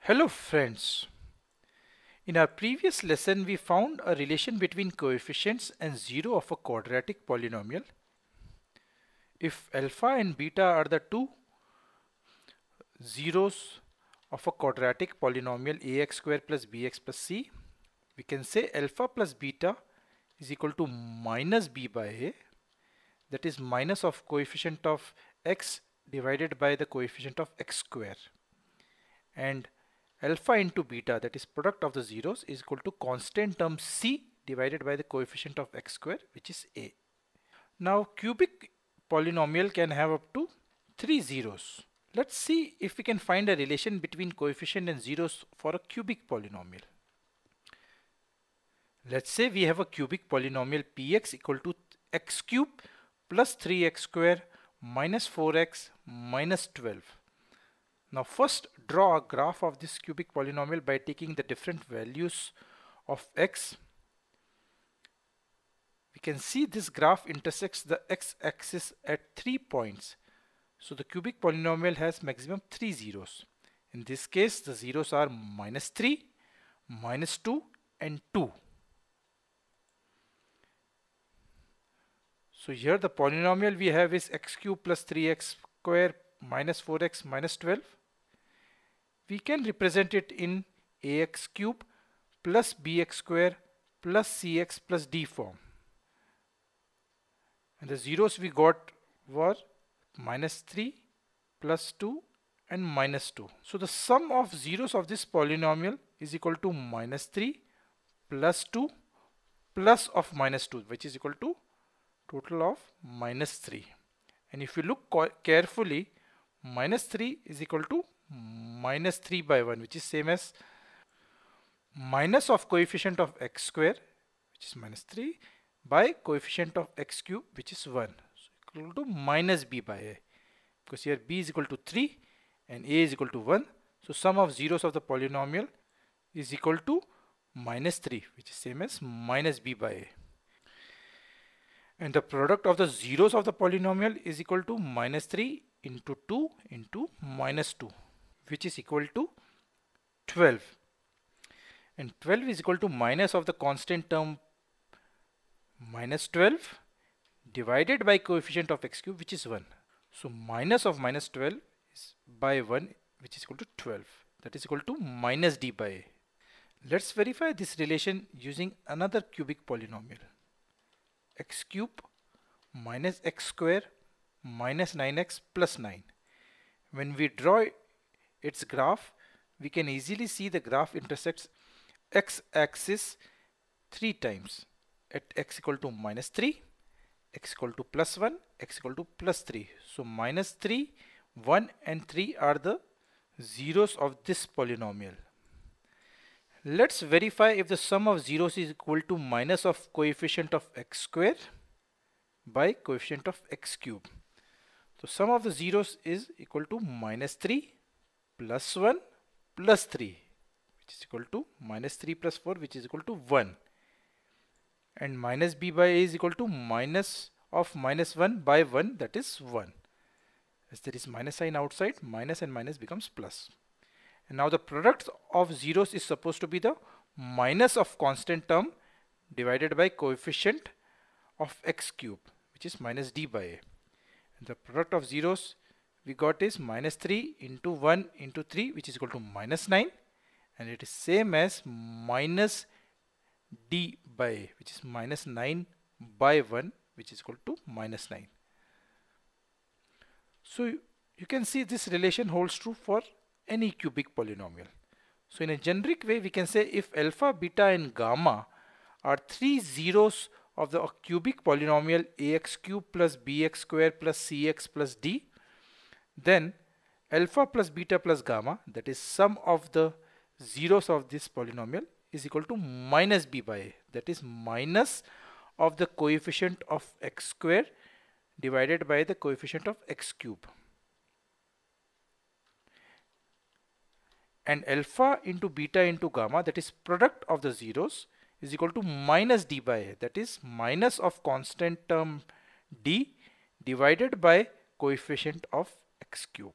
Hello friends. In our previous lesson we found a relation between coefficients and 0 of a quadratic polynomial. If alpha and beta are the two zeros of a quadratic polynomial ax square plus bx plus c, we can say alpha plus beta is equal to minus b by a, that is minus of coefficient of x divided by the coefficient of x square, and alpha into beta, that is product of the zeros, is equal to constant term c divided by the coefficient of x square, which is a. Now cubic polynomial can have up to 3 zeros. Let's see if we can find a relation between coefficient and zeros for a cubic polynomial. Let's say we have a cubic polynomial px equal to x cube plus 3x square minus 4x minus 12. Now first draw a graph of this cubic polynomial by taking the different values of x. We can see this graph intersects the x-axis at 3 points. So the cubic polynomial has maximum 3 zeros. In this case the zeros are minus 3, minus 2 and 2. So here the polynomial we have is x cube plus 3x square minus 4x minus 12. We can represent it in ax cube plus bx square plus cx plus d form. And the zeros we got were minus 3, plus 2 and minus 2. So the sum of zeros of this polynomial is equal to minus 3 plus 2 plus of minus 2, which is equal to total of minus 3. And if you look carefully, minus 3 is equal to minus 3 by 1, which is same as minus of coefficient of x square, which is minus 3, by coefficient of x cube, which is 1. So equal to minus b by a, because here b is equal to 3 and a is equal to 1. So sum of zeros of the polynomial is equal to minus 3, which is same as minus b by a. And the product of the zeros of the polynomial is equal to minus 3 into 2 into minus 2, which is equal to 12. And 12 is equal to minus of the constant term minus 12 divided by coefficient of x cube, which is 1. So minus of minus 12 is by 1, which is equal to 12. That is equal to minus d by a. Let's verify this relation using another cubic polynomial. X cube minus x square minus 9x plus 9. When we draw its graph, we can easily see the graph intersects x-axis 3 times at x equal to minus 3, x equal to plus 1, x equal to plus 3. So minus 3, 1 and 3 are the zeros of this polynomial. Let's verify if the sum of zeros is equal to minus of coefficient of x square by coefficient of x cube. So sum of the zeros is equal to minus 3 plus 1 plus 3, which is equal to minus 3 plus 4, which is equal to 1. And minus b by a is equal to minus of minus 1 by 1, that is 1. As there is minus sign outside, minus and minus becomes plus. And now the product of zeros is supposed to be the minus of constant term divided by coefficient of x cube, which is minus d by a. And the product of zeros we got is minus 3 into 1 into 3, which is equal to minus 9, and it is same as minus d by a, which is minus 9 by 1, which is equal to minus 9. So you can see this relation holds true for any cubic polynomial. So in a generic way we can say if alpha, beta and gamma are 3 zeros of the cubic polynomial ax cube plus bx square plus cx plus d, then alpha plus beta plus gamma, that is sum of the zeros of this polynomial, is equal to minus b by a, that is minus of the coefficient of x square divided by the coefficient of x cube. And alpha into beta into gamma, that is product of the zeros, is equal to minus d by a, that is minus of constant term d divided by coefficient of x cube.